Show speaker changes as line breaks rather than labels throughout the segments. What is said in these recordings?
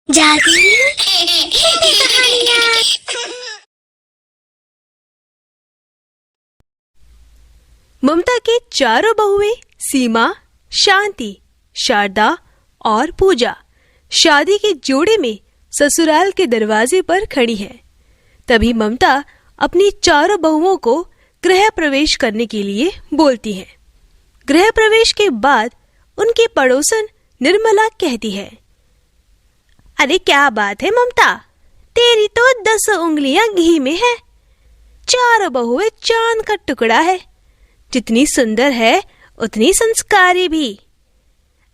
जादू हिंदी कहानियाँ।
ममता के चारों बहुएं सीमा, शांति, शारदा और पूजा शादी के जोड़े में ससुराल के दरवाजे पर खड़ी हैं। तभी ममता अपनी चारों बहुओं को गृह प्रवेश करने के लिए बोलती है। गृह प्रवेश के बाद उनकी पड़ोसन निर्मला कहती है, अरे क्या बात है ममता, तेरी तो 10 उंगलियां घी में है। चारों बहुएं चांद का टुकड़ा है। जितनी सुंदर है उतनी संस्कारी भी।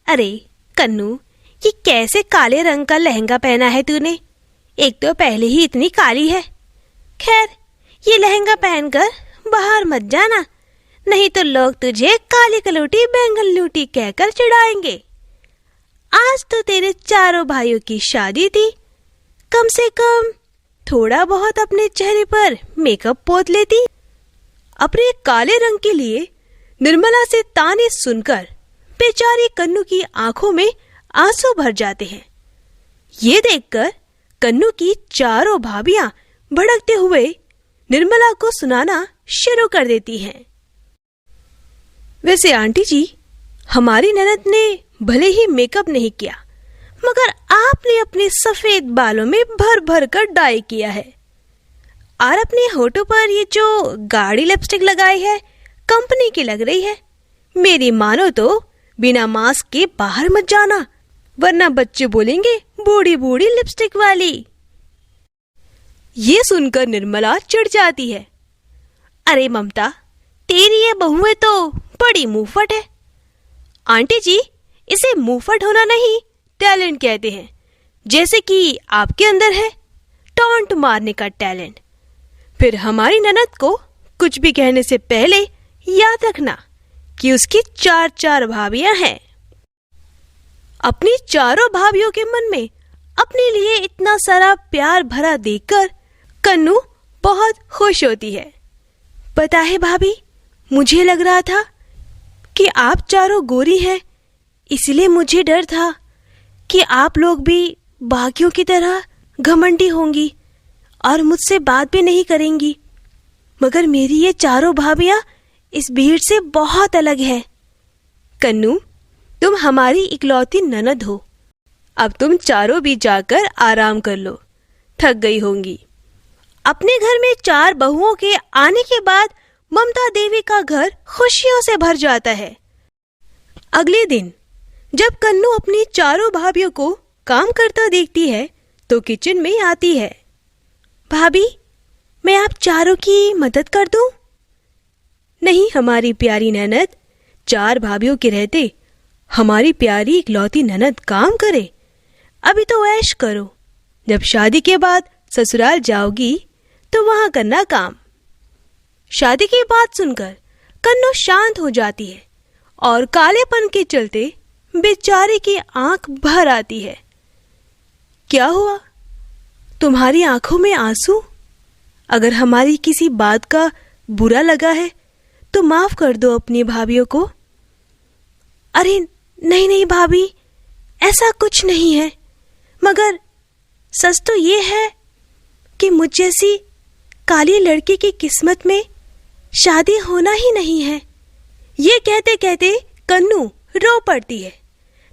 अरे कन्नू, ये कैसे काले रंग का लहंगा पहना है तूने? एक तो पहले ही इतनी काली है। खैर, ये लहंगा पहनकर बाहर मत जाना, नहीं तो लोग तुझे काली कलूटी बैंगन लूटी कहकर चिढ़ाएंगे। आज तो तेरे चारों भाइयों की शादी थी, कम से कम थोड़ा बहुत अपने चेहरे पर मेकअप पोत लेती। अपने काले रंग के लिए निर्मला से ताने सुनकर बेचारी कन्नू की आंखों में आंसू भर जाते हैं। ये देखकर कन्नू की चारों भाभियां भड़कते हुए निर्मला को सुनाना शुरू कर देती हैं। वैसे आंटी जी, हमारी ननद ने भले ही मेकअप नहीं किया, मगर आपने अपने सफेद बालों में भर भर कर डाई किया है, और अपने होठों पर ये जो गाढ़ी लिपस्टिक लगाई है कंपनी की लग रही है। मेरी मानो तो बिना मास्क के बाहर मत जाना, वरना बच्चे बोलेंगे बूढ़ी बूढ़ी लिपस्टिक वाली। ये सुनकर निर्मला चिढ़ जाती है। अरे ममता, तेरी ये बहुएं तो बड़ी मुंहफट है। आंटी जी, इसे मुंहफट होना नहीं, टैलेंट कहते हैं, जैसे कि आपके अंदर है टॉन्ट मारने का टैलेंट। फिर हमारी ननद को कुछ भी कहने से पहले याद रखना कि उसकी 4 भाभियां हैं। अपनी चारों भाभियों के मन में अपने लिए इतना सारा प्यार भरा देखकर कन्नू बहुत खुश होती है। पता है भाभी, मुझे लग रहा था कि आप चारों गोरी हैं, इसलिए मुझे डर था कि आप लोग भी बाकियों की तरह घमंडी होंगी और मुझसे बात भी नहीं करेंगी। मगर मेरी ये चारों भाभियां इस भीड़ से बहुत अलग है। कन्नू, तुम हमारी इकलौती ननद हो। अब तुम चारों भी जाकर आराम कर लो, थक गई होंगी। अपने घर में 4 बहुओं के आने के बाद ममता देवी का घर खुशियों से भर जाता है। अगले दिन जब कन्नू अपनी चारों भाभियों को काम करता देखती है तो किचन में आती है। भाभी, मैं आप चारों की मदद कर दूं? नहीं हमारी प्यारी ननद, 4 भाभियों के रहते हमारी प्यारी इकलौती ननद काम करे। अभी तो ऐश करो, जब शादी के बाद ससुराल जाओगी तो वहां करना काम। शादी की बात सुनकर कन्नू शांत हो जाती है और कालेपन के चलते बेचारे की आंख भर आती है। क्या हुआ? तुम्हारी आंखों में आंसू? अगर हमारी किसी बात का बुरा लगा है तो माफ कर दो अपनी भाभियों को। अरे नहीं नहीं भाभी, ऐसा कुछ नहीं है, मगर सच तो ये है कि मुझ जैसी काली लड़की की किस्मत में शादी होना ही नहीं है। ये कहते कहते कन्नू रो पड़ती है।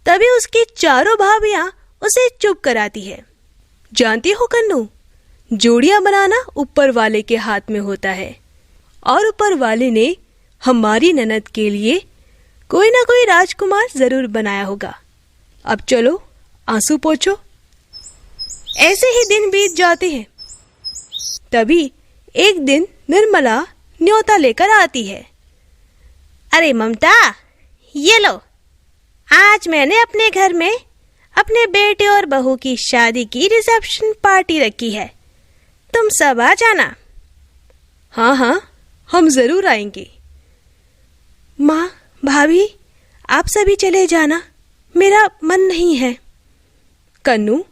तभी उसकी चारों भाभियां उसे चुप कराती है। जानती हो कन्नू, जोड़ियां बनाना ऊपर वाले के हाथ में होता है, और ऊपर वाले ने हमारी ननद के लिए कोई ना कोई राजकुमार जरूर बनाया होगा। अब चलो आंसू पोंछो। ऐसे ही दिन बीत जाते हैं। तभी एक दिन निर्मला न्योता लेकर आती है। अरे ममता, ये लो, आज मैंने अपने घर में अपने बेटे और बहू की शादी की रिसेप्शन पार्टी रखी है, तुम सब आ जाना। हाँ हाँ, हम जरूर आएंगे। माँ, भाभी, आप सभी चले जाना, मेरा मन नहीं है। कन्नू,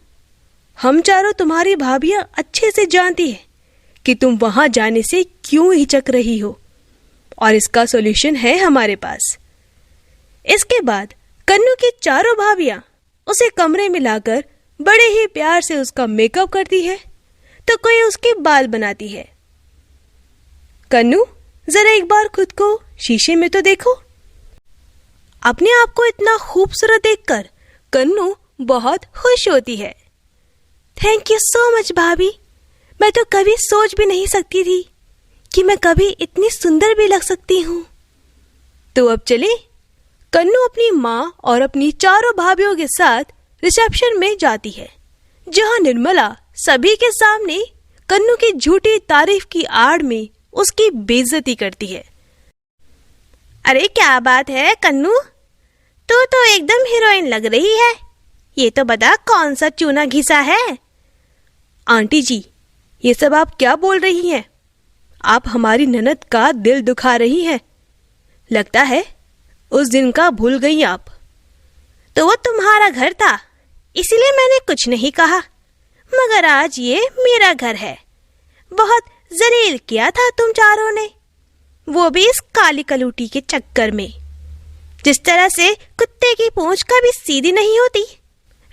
हम चारों तुम्हारी भाभियां अच्छे से जानती है कि तुम वहां जाने से क्यों हिचक रही हो, और इसका सॉल्यूशन है हमारे पास। इसके बाद कन्नू की चारों भाभियां उसे कमरे में लाकर बड़े ही प्यार से उसका मेकअप करती है तो कोई उसके बाल बनाती है। कन्नू, जरा एक बार खुद को शीशे में तो देखो। अपने आप को इतना खूबसूरत देखकर कन्नू बहुत खुश होती है। थैंक यू सो मच भाभी, मैं तो कभी सोच भी नहीं सकती थी कि मैं कभी इतनी सुंदर भी लग सकती हूँ। तो अब चले। कन्नू अपनी माँ और अपनी चारों भाभियों के साथ रिसेप्शन में जाती है, जहाँ निर्मला सभी के सामने कन्नू की झूठी तारीफ की आड़ में उसकी बेइज्जती करती है। अरे क्या बात है कन्नू, तू तो एकदम हीरोइन लग रही है। ये तो बता कौन सा चूना घिसा है। आंटी जी, ये सब आप क्या बोल रही हैं? आप हमारी ननद का दिल दुखा रही हैं। लगता है उस दिन का भूल गई आप। तो वो तुम्हारा घर था, इसीलिए मैंने कुछ नहीं कहा, मगर आज ये मेरा घर है। बहुत जलील किया था तुम चारों ने, वो भी इस काली कलूटी के चक्कर में। जिस तरह से कुत्ते की पूंछ कभी सीधी नहीं होती,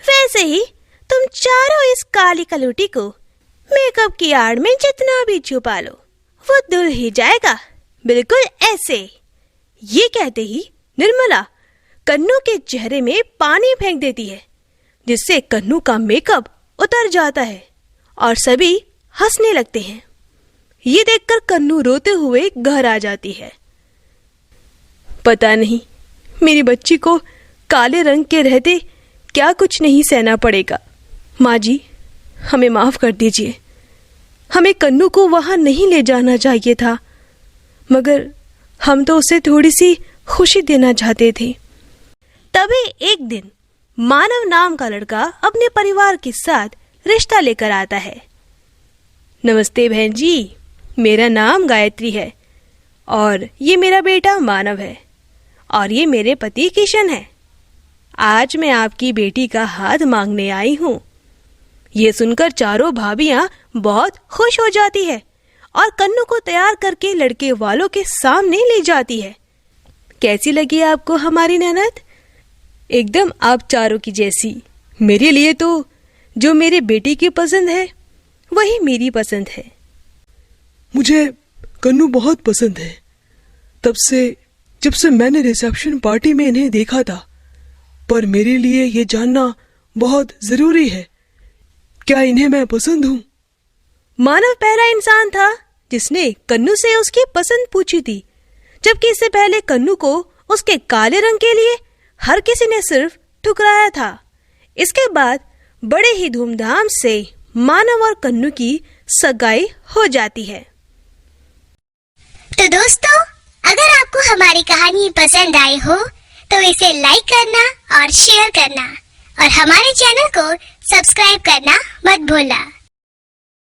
वैसे ही तुम चारों इस काली कलूटी को मेकअप की आड़ में जितना भी छुपा लो, वो धुल ही जाएगा, बिल्कुल ऐसे। ये कहते ही निर्मला कन्नू के चेहरे में पानी फेंक देती है, जिससे कन्नू का मेकअप उतर जाता है और सभी हंसने लगते हैं। ये देखकर कन्नू रोते हुए घर आ जाती है। पता नहीं मेरी बच्ची को काले रंग के रहते क्या कुछ नहीं सहना पड़ेगा। माँ जी, हमें माफ कर दीजिए। हमें कन्नू को वहां नहीं ले जाना चाहिए था, मगर हम तो उसे थोड़ी सी खुशी देना चाहते थे। तभी एक दिन मानव नाम का लड़का अपने परिवार के साथ रिश्ता लेकर आता है। नमस्ते बहन जी, मेरा नाम गायत्री है और ये मेरा बेटा मानव है और ये मेरे पति किशन है। आज मैं आपकी बेटी का हाथ मांगने आई हूँ। ये सुनकर चारों भाभियां बहुत खुश हो जाती है और कन्नू को तैयार करके लड़के वालों के सामने ले जाती है। कैसी लगी आपको हमारी ननद? एकदम आप चारों की जैसी। मेरे लिए तो जो मेरे बेटे की पसंद है वही मेरी पसंद है।
मुझे कन्नू बहुत पसंद है, जब से मैंने रिसेप्शन पार्टी में इन्हें देखा था। पर मेरे लिए ये जानना बहुत जरूरी है, क्या इन्हें मैं पसंद हूँ?
मानव पहला इंसान था जिसने कन्नू से उसकी पसंद पूछी थी, जबकि इससे पहले कन्नू को उसके काले रंग के लिए हर किसी ने सिर्फ ठुकराया था। इसके बाद बड़े ही धूमधाम से मानव और कन्नू की सगाई हो जाती है।
तो दोस्तों, अगर आपको हमारी कहानी पसंद आई हो तो इसे लाइक करना और शेयर करना और हमारे चैनल को सब्सक्राइब करना मत भूलना।